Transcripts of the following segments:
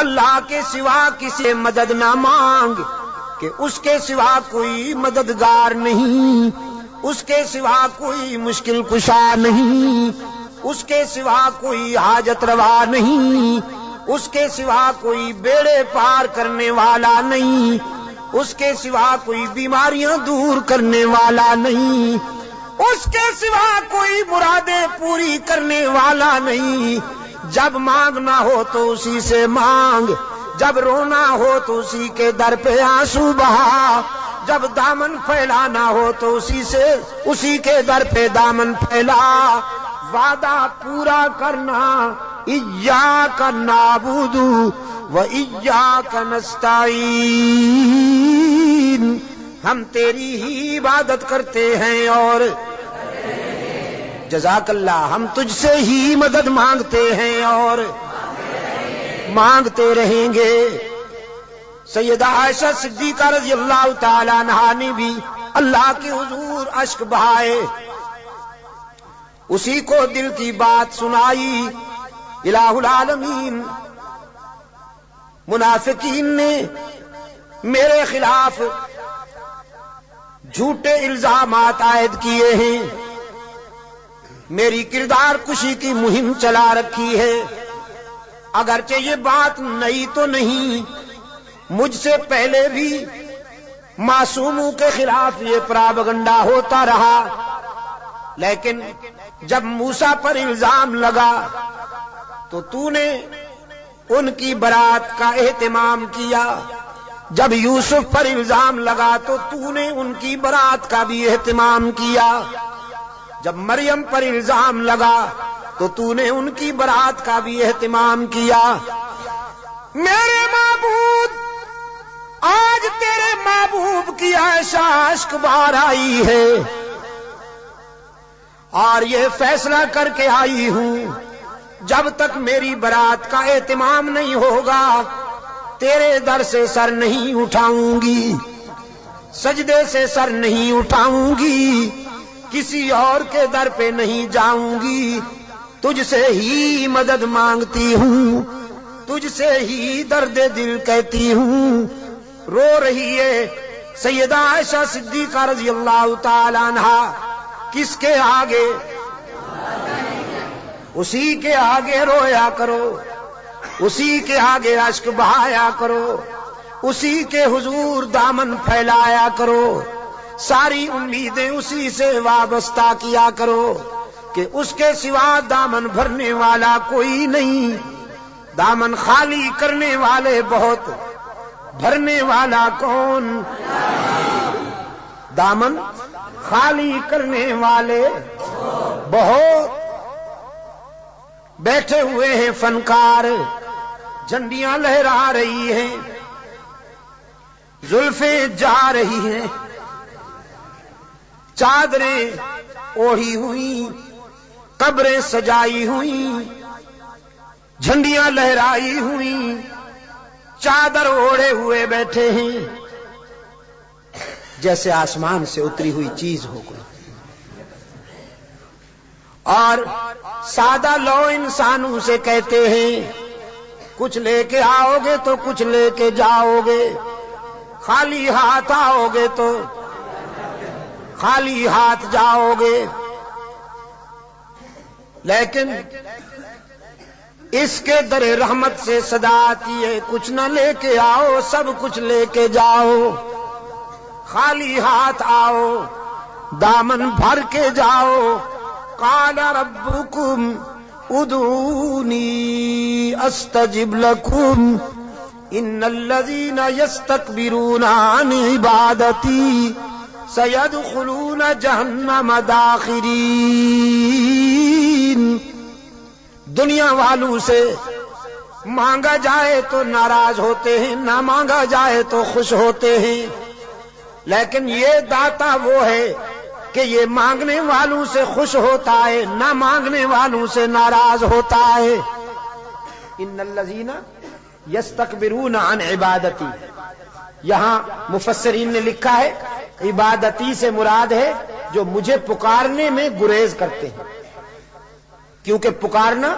اللہ کے سوا کسی مدد نہ مانگ کہ اس کے سوا کوئی مددگار نہیں، اس کے سوا کوئی مشکل کشا نہیں، اس کے سوا کوئی حاجت روا نہیں، اس کے سوا کوئی بیڑے پار کرنے والا نہیں، اس کے سوا کوئی بیماریاں دور کرنے والا نہیں، اس کے سوا کوئی مرادیں پوری کرنے والا نہیں۔ جب مانگنا ہو تو اسی سے مانگ، جب رونا ہو تو اسی کے در پہ آنسو بہا، جب دامن پھیلانا ہو تو اسی کے در پہ دامن پھیلا۔ وعدہ پورا کرنا، ایاک نعبد و ایاک نستعین، ہم تیری ہی عبادت کرتے ہیں اور جزاک اللہ ہم تجھ سے ہی مدد مانگتے ہیں اور مانگتے رہیں گے۔ سیدہ عائشہ صدیقہ رضی اللہ تعالی عنہا نے بھی اللہ کے حضور اشک بہائے، اسی کو دل کی بات سنائی۔ الہ العالمین منافقین نے میرے خلاف جھوٹے الزامات عائد کیے ہیں، میری کردار کشی کی مہم چلا رکھی ہے۔ اگرچہ یہ بات نئی تو نہیں، مجھ سے پہلے بھی معصوموں کے خلاف یہ پراپگنڈا ہوتا رہا، لیکن جب موسیٰ پر الزام لگا تو نے ان کی برات کا اہتمام کیا، جب یوسف پر الزام لگا تو نے ان کی برات کا بھی اہتمام کیا، جب مریم پر الزام لگا تو نے ان کی برات کا بھی اہتمام کیا۔ میرے معبود، آج تیرے محبوب کی عائشہ اشک بار آئی ہے اور یہ فیصلہ کر کے آئی ہوں، جب تک میری برات کا اہتمام نہیں ہوگا تیرے در سے سر نہیں اٹھاؤں گی، سجدے سے سر نہیں اٹھاؤں گی، کسی اور کے در پہ نہیں جاؤں گی، تجھ سے ہی مدد مانگتی ہوں، تجھ سے ہی درد دل کہتی ہوں۔ رو رہی ہے سیدہ عائشہ صدیقہ رضی اللہ تعالی عنہا، کس کے آگے؟ اسی کے آگے رویا کرو، اسی کے آگے اشک بہایا کرو، اسی کے حضور دامن پھیلایا کرو، ساری امیدیں اسی سے وابستہ کیا کرو کہ اس کے سوا دامن بھرنے والا کوئی نہیں، دامن خالی کرنے والے بہت، بھرنے والا کون؟ دامن خالی کرنے والے بہت۔ بیٹھے ہوئے ہیں فنکار، جھنڈیاں لہرا رہی ہیں، زلفیں جا رہی ہیں، چادریں اوڑھی ہوئی، قبریں سجائی ہوئی، جھنڈیاں لہرائی ہوئی، چادر اوڑھے ہوئے بیٹھے ہیں، جیسے آسمان سے اتری ہوئی چیز ہو کوئی، اور سادہ لو انسانوں سے کہتے ہیں کچھ لے کے آؤ گے تو کچھ لے کے جاؤ گے، خالی ہاتھ آؤ گے تو خالی ہاتھ جاؤ گے، لیکن اس کے در رحمت سے صدا آتی ہے کچھ نہ لے کے آؤ، سب کچھ لے کے جاؤ، خالی ہاتھ آؤ، دامن بھر کے جاؤ۔ قال ربکم ادعونی استجب لکم ان الذین یستکبرون عن عبادتی سیدخلون جہنم داخرین۔ دنیا والوں سے مانگا جائے تو ناراض ہوتے ہیں، نہ مانگا جائے تو خوش ہوتے ہیں، لیکن یہ داتا وہ ہے کہ یہ مانگنے والوں سے خوش ہوتا ہے، نہ مانگنے والوں سے ناراض ہوتا ہے۔ ان الذین یستکبرون عن عبادتی، یہاں مفسرین نے لکھا ہے عبادتی سے مراد ہے جو مجھے پکارنے میں گریز کرتے ہیں، کیونکہ پکارنا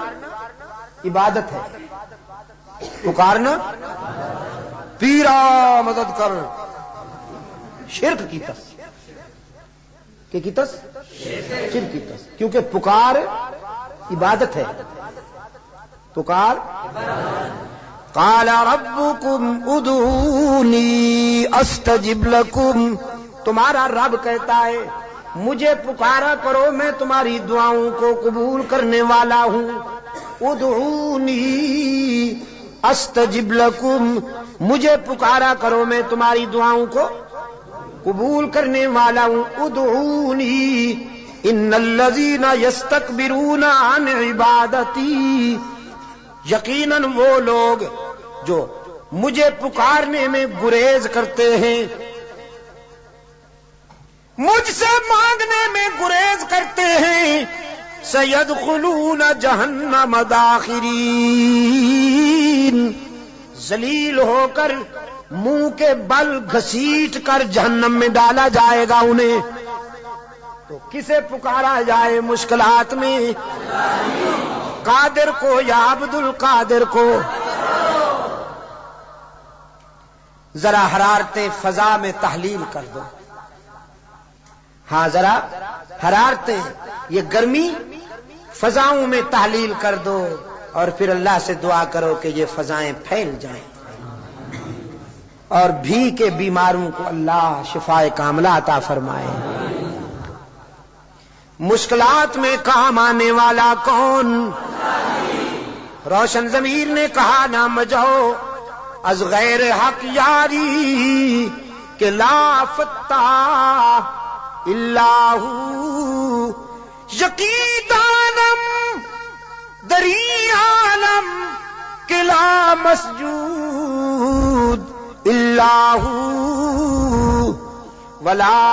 عبادت ہے، پکارنا پیرا مدد کر، شرک کی تس کہ کی تس شرک کی تس، کیونکہ پکار عبادت ہے، پکار قال ربکم ادعونی استجب لکم، تمہارا رب کہتا ہے مجھے پکارا کرو میں تمہاری دعاؤں کو قبول کرنے والا ہوں، ادعونی استجب لکم، مجھے پکارا کرو میں تمہاری دعاؤں کو قبول کرنے والا ہوں، ادعونی ان الذین یستکبرون عن عبادتی، یقیناً وہ لوگ جو مجھے پکارنے میں گریز کرتے ہیں، مجھ سے مانگنے میں گریز کرتے ہیں، سیدخلون جہنم داخرین، ذلیل ہو کر منہ کے بل گھسیٹ کر جہنم میں ڈالا جائے گا انہیں۔ تو کسے پکارا جائے مشکلات میں؟ قادر کو یا عبد القادر کو؟ ذرا حرارت فضا میں تحلیل کر دو، ہاں ذرا حرارتیں، یہ گرمی فضاؤں میں تحلیل کر دو، اور پھر اللہ سے دعا کرو کہ یہ فضائیں پھیل جائیں اور بھی کے بیماروں کو اللہ شفائے کاملہ عطا فرمائے۔ مشکلات میں کام آنے والا کون؟ روشن ضمیر نے کہا نہ مجھو از غیر حق یاری کہ لا فتح الا ہو، یقین دانم دری عالم کہ لا مسجود الا ہو، ولا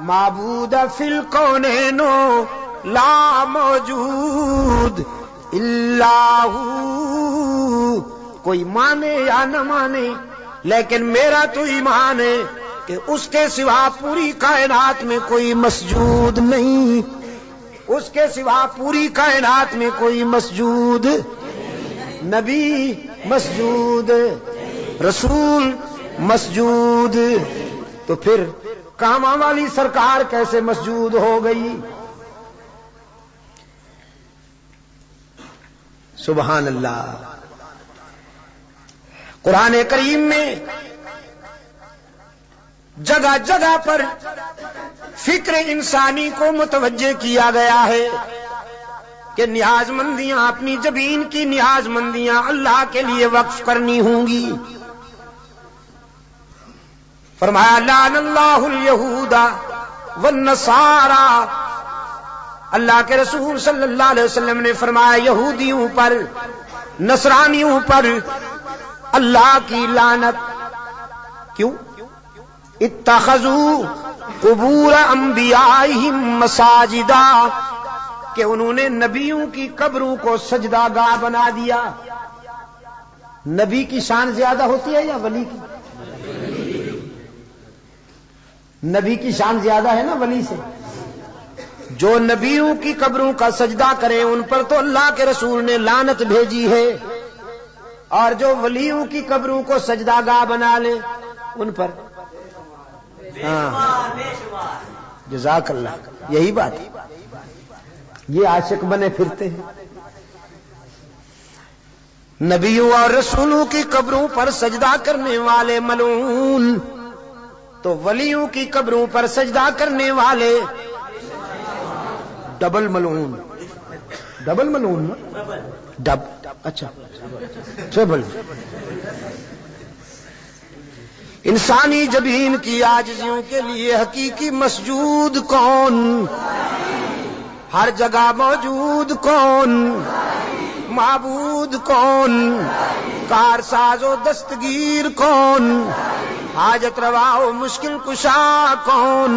معبود فی الکونین لا موجود الا ہو، کوئی مانے یا نہ مانے لیکن میرا تو ایمان ہے کہ اس کے سوا پوری کائنات میں کوئی مسجود نہیں، اس کے سوا پوری کائنات میں کوئی مسجود، نبی مسجود، رسول مسجود، تو پھر کاما والی سرکار کیسے مسجود ہو گئی؟ سبحان اللہ۔ قرآن کریم میں جگہ جگہ پر فکر انسانی کو متوجہ کیا گیا ہے کہ نیاز مندیاں، اپنی جبین کی نیاز مندیاں اللہ کے لیے وقف کرنی ہوں گی۔ فرمایا لعن اللہ الیہود والنصارى، اللہ کے رسول صلی اللہ علیہ وسلم نے فرمایا یہودیوں پر، نصرانیوں پر اللہ کی لعنت۔ کیوں؟ اتخذوا قبور انبیائہم مساجدا، کہ انہوں نے نبیوں کی قبروں کو سجدہ گاہ بنا دیا۔ نبی کی شان زیادہ ہوتی ہے یا ولی کی؟ نبی کی شان زیادہ ہے نا ولی سے۔ جو نبیوں کی قبروں کا سجدہ کرے ان پر تو اللہ کے رسول نے لعنت بھیجی ہے، اور جو ولیوں کی قبروں کو سجدہ گاہ بنا لے ان پر، ہاں جزاک اللہ، یہی بات ہے، یہ عاشق بنے پھرتے ہیں۔ نبیوں اور رسولوں کی قبروں پر سجدہ کرنے والے ملعون، تو ولیوں کی قبروں پر سجدہ کرنے والے ڈبل ملعون۔ ڈبل ملعون ڈب، اچھا ٹربل۔ انسانی جبین کی عاجزیوں کے لیے حقیقی مسجود کون؟ ہر جگہ موجود کون؟ معبود کون؟ کارساز و دستگیر کون؟ حاجت روا و مشکل کشا کون؟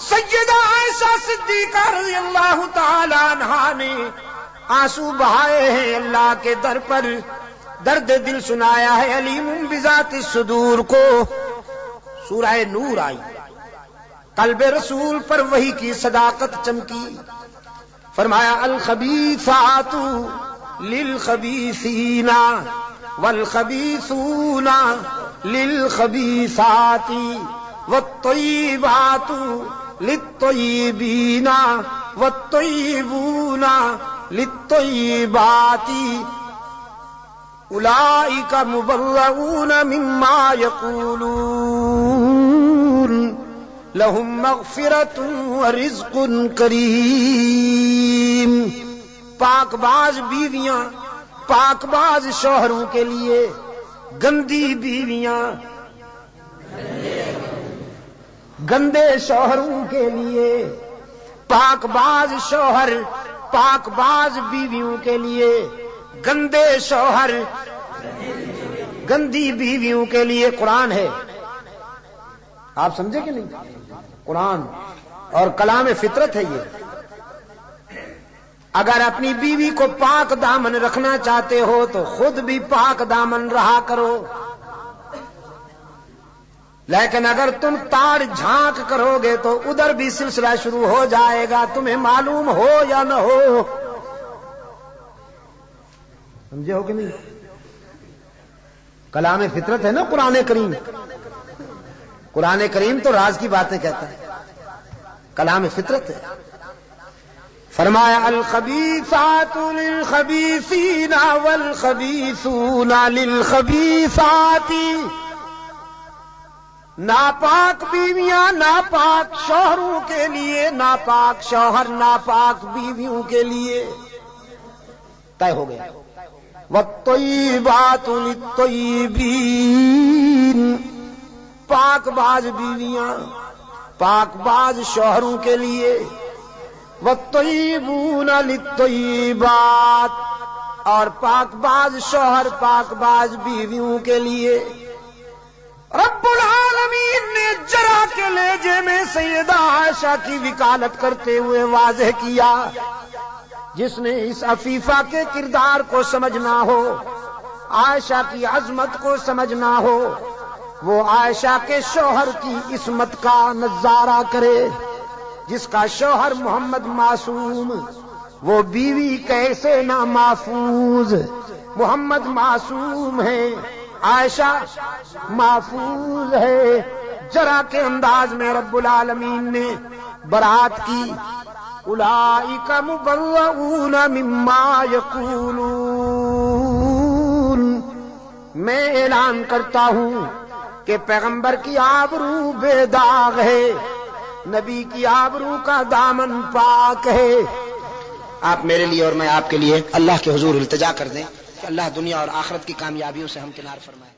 سیدہ عائشہ صدیقہ رضی اللہ تعالی عنہا نے آنسو بہائے ہیں اللہ کے در پر، درد دل سنایا ہے علیم بذات الصدور کو۔ سورہ نور آئی، قلب رسول پر وحی کی صداقت چمکی، فرمایا الخبیثات للخبیثین والخبیثون للخبیثات والطیبات للطیبین والطیبون للطیبات اولئک مبرؤون مما یقولون لهم مغفرۃ ورزق کریم۔ پاک باز بیویاں پاک باز شوہروں کے لیے، گندی بیویاں گندے شوہروں کے لیے، پاک باز شوہر پاک باز بیویوں کے لیے، گندے شوہر گندی بیویوں کے لیے قرآن ہے۔ آپ سمجھے کہ نہیں؟ قرآن اور کلام فطرت ہے یہ۔ اگر اپنی بیوی کو پاک دامن رکھنا چاہتے ہو تو خود بھی پاک دامن رہا کرو، لیکن اگر تم تاڑ جھانک کرو گے تو ادھر بھی سلسلہ شروع ہو جائے گا، تمہیں معلوم ہو یا نہ ہو۔ سمجھے ہو کہ نہیں؟ کلام فطرت ہے نا قرآن کریم۔ قرآن کریم تو راز کی باتیں کہتا ہے، کلام فطرت ہے۔ فرمایا الخبیثات للخبیثین والخبیثون للخبیثات، ناپاک بیویاں ناپاک شوہروں کے لیے، ناپاک شوہر ناپاک بیویوں کے لیے، طے ہو گیا۔ والطیبات للطیبین، پاک باز بیویاں پاک باز شوہروں کے لیے، والطیبون للطیبات، اور پاک باز شوہر پاک باز بیویوں کے لیے۔ رب العالمین نے جرا کے لہجے میں سیدہ عائشہ کی وکالت کرتے ہوئے واضح کیا، جس نے اس عفیفہ کے کردار کو سمجھنا ہو، عائشہ کی عظمت کو سمجھنا ہو، وہ عائشہ کے شوہر کی عصمت کا نظارہ کرے۔ جس کا شوہر محمد معصوم، وہ بیوی کیسے نہ محفوظ۔ محمد معصوم ہے، عائشہ محفوظ ہے۔ جرا کے انداز میں رب العالمین نے برات کی، اولئک مبرؤون مما یقولون۔ میں اعلان کرتا ہوں کہ پیغمبر کی آبرو بے داغ ہے، نبی کی آبرو کا دامن پاک ہے۔ آپ میرے لیے اور میں آپ کے لیے اللہ کے حضور التجا کر دیں کہ اللہ دنیا اور آخرت کی کامیابیوں سے ہم کنار فرمائے۔